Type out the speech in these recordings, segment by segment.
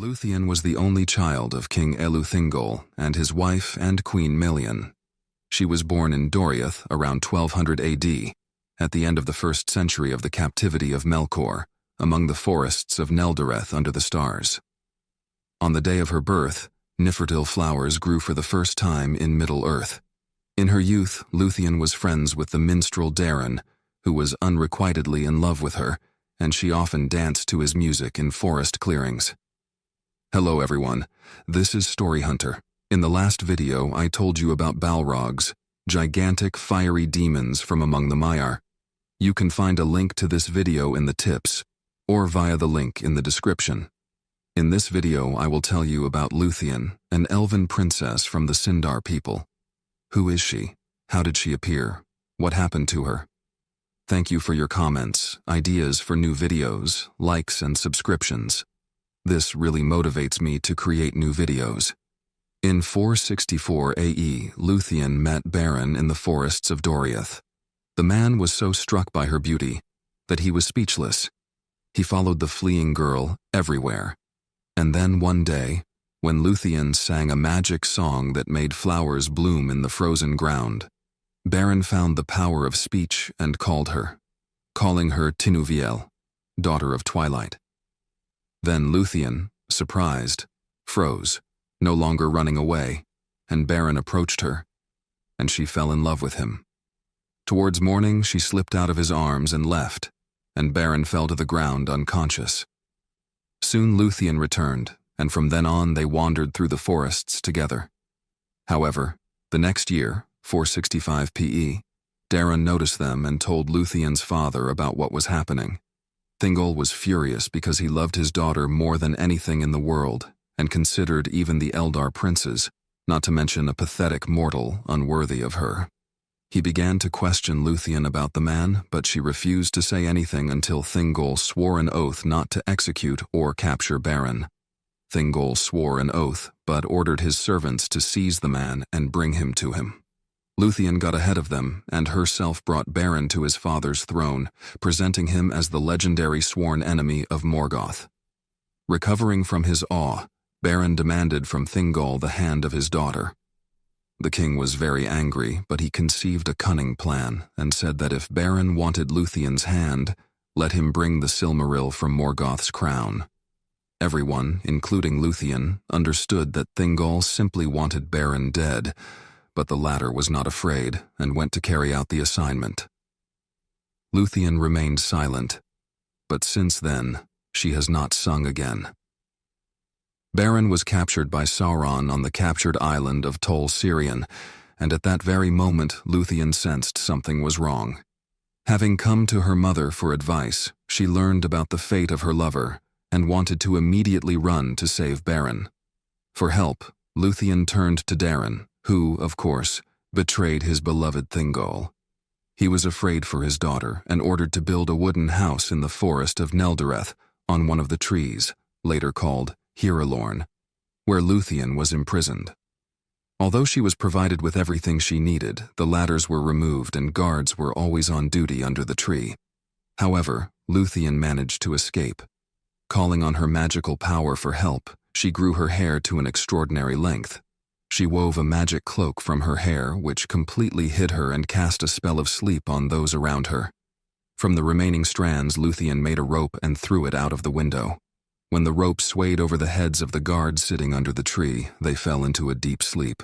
Lúthien was the only child of King Eleuthingol and his wife and Queen Melian. She was born in Doriath around 1200 AD, at the end of the 1st century of the captivity of Melkor, among the forests of Neldareth under the stars. On the day of her birth, Nifrtil flowers grew for the first time in Middle-earth. In her youth, Lúthien was friends with the minstrel Darin, who was unrequitedly in love with her, and she often danced to his music in forest clearings. Hello everyone, this is Story Hunter. In the last video, I told you about Balrogs, gigantic fiery demons from among the Maiar. You can find a link to this video in the tips, or via the link in the description. In this video, I will tell you about Lúthien, an elven princess from the Sindar people. Who is she? How did she appear? What happened to her? Thank you for your comments, ideas for new videos, likes and subscriptions. This really motivates me to create new videos. In 464 AE, Lúthien met Beren in the forests of Doriath. The man was so struck by her beauty that he was speechless. He followed the fleeing girl everywhere. And then one day, when Lúthien sang a magic song that made flowers bloom in the frozen ground, Beren found the power of speech and called her, calling her Tinuviel, daughter of twilight. Then Lúthien, surprised, froze, no longer running away, and Beren approached her, and she fell in love with him. Towards morning, she slipped out of his arms and left, and Beren fell to the ground unconscious. Soon Lúthien returned, and from then on they wandered through the forests together. However, the next year, 465 PE, Darin noticed them and told Lúthien's father about what was happening. Thingol was furious because he loved his daughter more than anything in the world and considered even the Eldar princes, not to mention a pathetic mortal, unworthy of her. He began to question Lúthien about the man, but she refused to say anything until Thingol swore an oath not to execute or capture Beren. Thingol swore an oath, but ordered his servants to seize the man and bring him to him. Lúthien got ahead of them and herself brought Beren to his father's throne, presenting him as the legendary sworn enemy of Morgoth. Recovering from his awe, Beren demanded from Thingol the hand of his daughter. The king was very angry, but he conceived a cunning plan and said that if Beren wanted Lúthien's hand, let him bring the Silmaril from Morgoth's crown. Everyone, including Lúthien, understood that Thingol simply wanted Beren dead, but the latter was not afraid and went to carry out the assignment. Lúthien remained silent, but since then, she has not sung again. Beren was captured by Sauron on the captured island of Tol Sirion, and at that very moment Lúthien sensed something was wrong. Having come to her mother for advice, she learned about the fate of her lover and wanted to immediately run to save Beren. For help, Lúthien turned to Darin, who, of course, betrayed his beloved Thingol. He was afraid for his daughter and ordered to build a wooden house in the forest of Neldareth on one of the trees, later called Hirelorn, where Lúthien was imprisoned. Although she was provided with everything she needed, the ladders were removed and guards were always on duty under the tree. However, Lúthien managed to escape. Calling on her magical power for help, she grew her hair to an extraordinary length. She wove a magic cloak from her hair which completely hid her and cast a spell of sleep on those around her. From the remaining strands, Lúthien made a rope and threw it out of the window. When the rope swayed over the heads of the guards sitting under the tree, they fell into a deep sleep.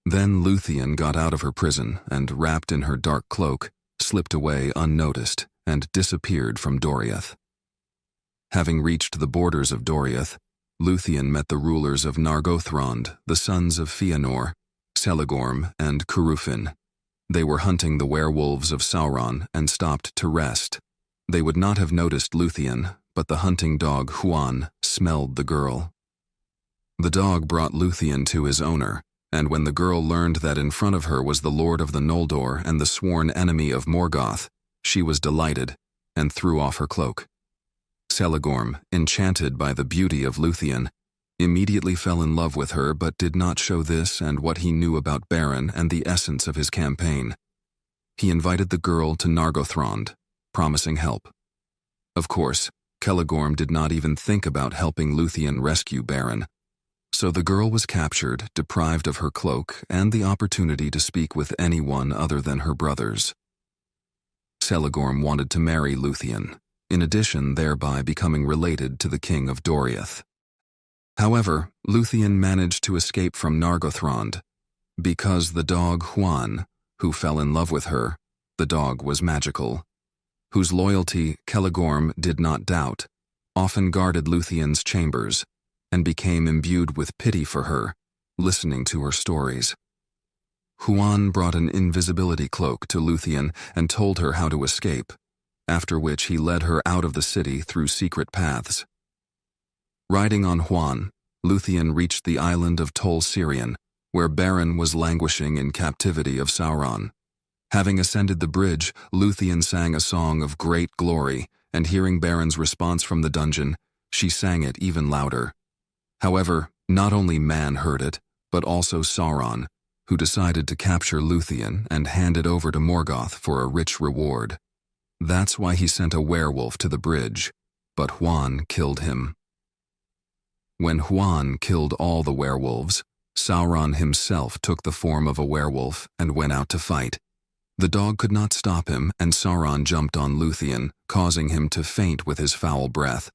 Then Lúthien got out of her prison and, wrapped in her dark cloak, slipped away unnoticed and disappeared from Doriath. Having reached the borders of Doriath, Lúthien met the rulers of Nargothrond, the sons of Fëanor, Celegorm, and Curufin. They were hunting the werewolves of Sauron and stopped to rest. They would not have noticed Lúthien, but the hunting dog Huan smelled the girl. The dog brought Lúthien to his owner, and when the girl learned that in front of her was the Lord of the Noldor and the sworn enemy of Morgoth, she was delighted and threw off her cloak. Celegorm, enchanted by the beauty of Lúthien, immediately fell in love with her but did not show this and what he knew about Beren and the essence of his campaign. He invited the girl to Nargothrond, promising help. Of course, Celegorm did not even think about helping Lúthien rescue Beren. So the girl was captured, deprived of her cloak and the opportunity to speak with anyone other than her brothers. Celegorm wanted to marry Lúthien, in addition thereby becoming related to the king of Doriath. However, Lúthien managed to escape from Nargothrond. Because the dog Juan, who fell in love with her, the dog was magical, whose loyalty Celegorm did not doubt, often guarded Lúthien's chambers, and became imbued with pity for her, listening to her stories. Juan brought an invisibility cloak to Lúthien and told her how to escape, after which he led her out of the city through secret paths. Riding on Juan, Lúthien reached the island of Tol Sirion, where Beren was languishing in captivity of Sauron. Having ascended the bridge, Lúthien sang a song of great glory, and hearing Beren's response from the dungeon, she sang it even louder. However, not only Man heard it, but also Sauron, who decided to capture Lúthien and hand it over to Morgoth for a rich reward. That's why he sent a werewolf to the bridge, but Juan killed him. When Juan killed all the werewolves, Sauron himself took the form of a werewolf and went out to fight. The dog could not stop him, and Sauron jumped on Lúthien, causing him to faint with his foul breath.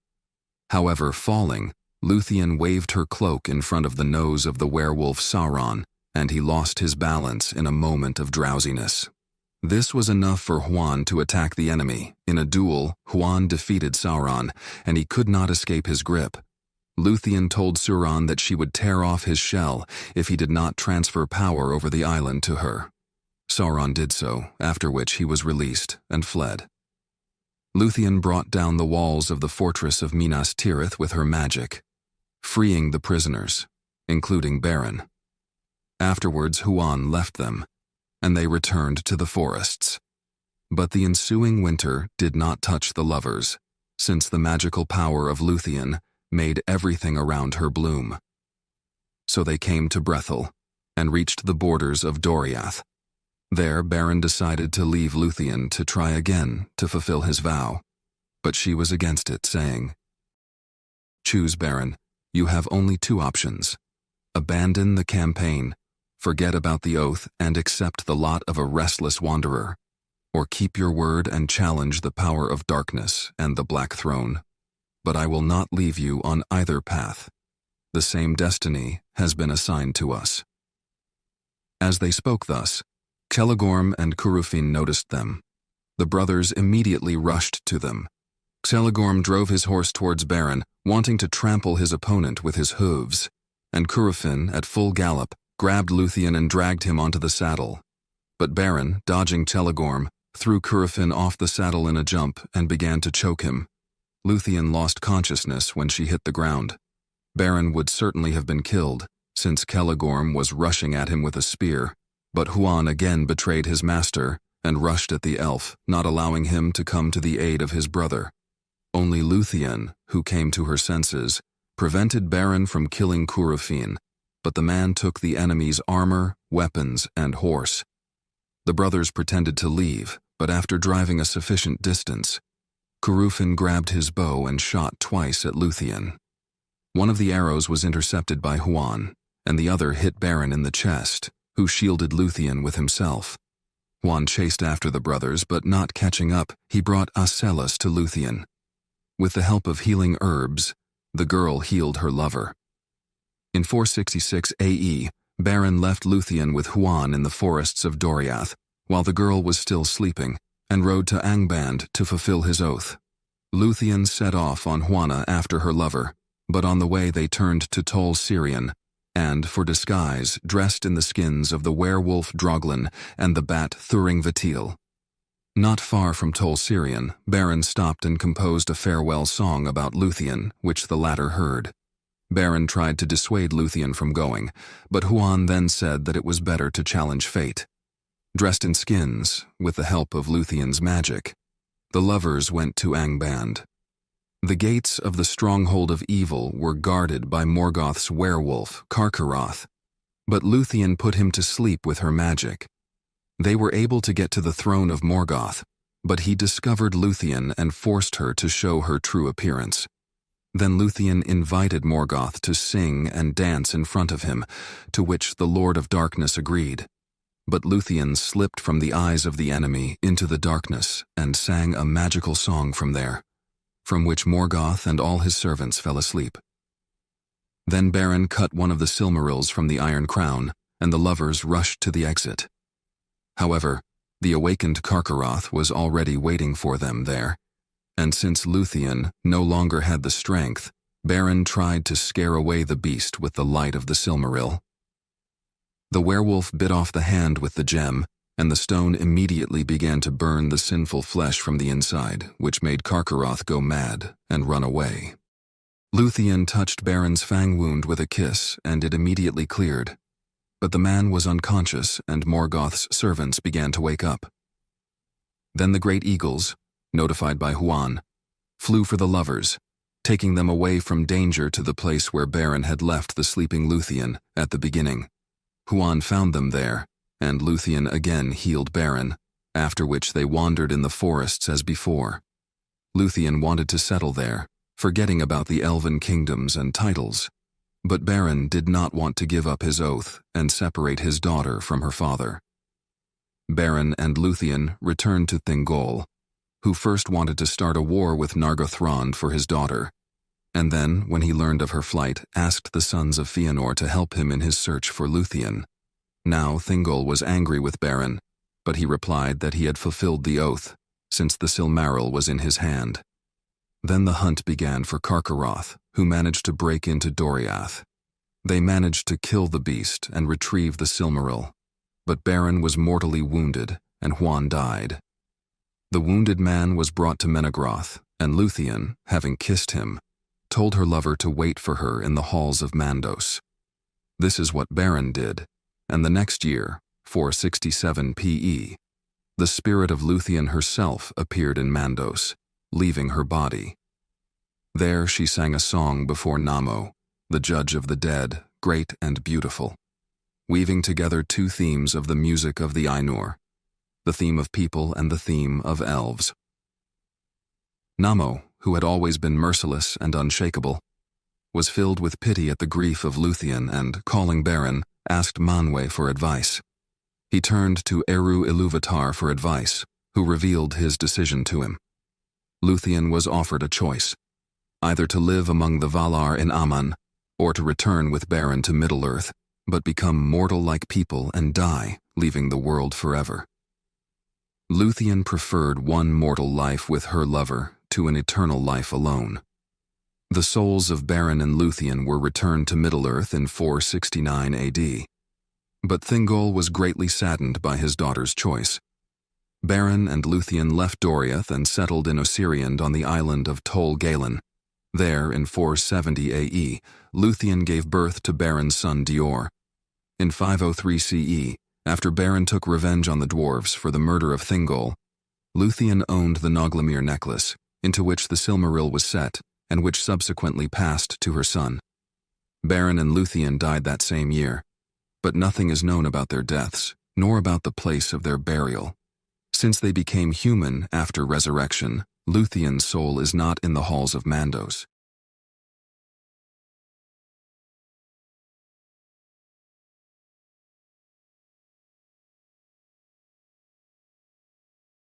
However, falling, Lúthien waved her cloak in front of the nose of the werewolf Sauron, and he lost his balance in a moment of drowsiness. This was enough for Juan to attack the enemy. In a duel, Juan defeated Sauron, and he could not escape his grip. Lúthien told Sauron that she would tear off his shell if he did not transfer power over the island to her. Sauron did so, after which he was released and fled. Lúthien brought down the walls of the fortress of Minas Tirith with her magic, freeing the prisoners, including Beren. Afterwards, Juan left them, and they returned to the forests. But the ensuing winter did not touch the lovers, since the magical power of Lúthien made everything around her bloom. So they came to Brethil, and reached the borders of Doriath. There, Beren decided to leave Lúthien to try again to fulfill his vow, but she was against it, saying, "Choose, Beren. You have only two options. Abandon the campaign, forget about the oath, and accept the lot of a restless wanderer, or keep your word and challenge the power of darkness and the Black Throne. But I will not leave you on either path. The same destiny has been assigned to us." As they spoke thus, Celegorm and Curufin noticed them. The brothers immediately rushed to them. Celegorm drove his horse towards Beren, wanting to trample his opponent with his hooves, and Curufin, at full gallop, grabbed Lúthien and dragged him onto the saddle. But Beren, dodging Celegorm, threw Curufin off the saddle in a jump and began to choke him. Lúthien lost consciousness when she hit the ground. Beren would certainly have been killed, since Celegorm was rushing at him with a spear, but Juan again betrayed his master and rushed at the elf, not allowing him to come to the aid of his brother. Only Lúthien, who came to her senses, prevented Beren from killing Curufin, but the man took the enemy's armor, weapons, and horse. The brothers pretended to leave, but after driving a sufficient distance, Curufin grabbed his bow and shot twice at Lúthien. One of the arrows was intercepted by Juan, and the other hit Beren in the chest, who shielded Lúthien with himself. Juan chased after the brothers, but not catching up, he brought Acelus to Lúthien. With the help of healing herbs, the girl healed her lover. In 466 AE, Beren left Lúthien with Juan in the forests of Doriath, while the girl was still sleeping, and rode to Angband to fulfill his oath. Lúthien set off on Juana after her lover, but on the way they turned to Tol Sirion, and, for disguise, dressed in the skins of the werewolf Droglin and the bat Thuring-Vatil. Not far from Tol Sirion, Beren stopped and composed a farewell song about Lúthien, which the latter heard. Beren tried to dissuade Lúthien from going, but Juan then said that it was better to challenge fate. Dressed in skins, with the help of Lúthien's magic, the lovers went to Angband. The gates of the stronghold of evil were guarded by Morgoth's werewolf, Carcharoth, but Lúthien put him to sleep with her magic. They were able to get to the throne of Morgoth, But he discovered Lúthien and forced her to show her true appearance. Then Lúthien invited Morgoth to sing and dance in front of him, to which the Lord of Darkness agreed. But Lúthien slipped from the eyes of the enemy into the darkness and sang a magical song from there, from which Morgoth and all his servants fell asleep. Then Beren cut one of the Silmarils from the Iron Crown, and the lovers rushed to the exit. However, the awakened Carcharoth was already waiting for them there, and since Lúthien no longer had the strength, Beren tried to scare away the beast with the light of the Silmaril. The werewolf bit off the hand with the gem, and the stone immediately began to burn the sinful flesh from the inside, which made Carcharoth go mad and run away. Lúthien touched Beren's fang wound with a kiss, and it immediately cleared. But the man was unconscious, and Morgoth's servants began to wake up. Then the great eagles, notified by Huan, flew for the lovers, taking them away from danger to the place where Beren had left the sleeping Lúthien at the beginning. Huan found them there, and Lúthien again healed Beren, after which they wandered in the forests as before. Lúthien wanted to settle there, forgetting about the elven kingdoms and titles, but Beren did not want to give up his oath and separate his daughter from her father. Beren and Lúthien returned to Thingol, who first wanted to start a war with Nargothrond for his daughter, and then, when he learned of her flight, asked the sons of Fëanor to help him in his search for Lúthien. Now Thingol was angry with Beren, but he replied that he had fulfilled the oath, since the Silmaril was in his hand. Then the hunt began for Carcharoth, who managed to break into Doriath. They managed to kill the beast and retrieve the Silmaril, but Beren was mortally wounded, and Huan died. The wounded man was brought to Menegroth, and Lúthien, having kissed him, told her lover to wait for her in the halls of Mandos. This is what Beren did, and the next year, 467 PE, the spirit of Lúthien herself appeared in Mandos, leaving her body. There she sang a song before Namo, the judge of the dead, great and beautiful, weaving together two themes of the music of the Ainur, the theme of people and the theme of elves. Namo, who had always been merciless and unshakable, was filled with pity at the grief of Lúthien and, calling Beren, asked Manwë for advice. He turned to Eru Ilúvatar for advice, who revealed his decision to him. Lúthien was offered a choice, either to live among the Valar in Aman, or to return with Beren to Middle-earth, but become mortal like people and die, leaving the world forever. Lúthien preferred one mortal life with her lover to an eternal life alone. The souls of Beren and Lúthien were returned to Middle-earth in 469 AD. But Thingol was greatly saddened by his daughter's choice. Beren and Lúthien left Doriath and settled in Osiriand on the island of Tol Galen. There, in 470 AE, Lúthien gave birth to Beren's son Dior. In 503 CE, after Beren took revenge on the dwarves for the murder of Thingol, Lúthien owned the Noglamir necklace, into which the Silmaril was set, and which subsequently passed to her son. Beren and Lúthien died that same year, but nothing is known about their deaths, nor about the place of their burial. Since they became human after resurrection, Lúthien's soul is not in the halls of Mandos.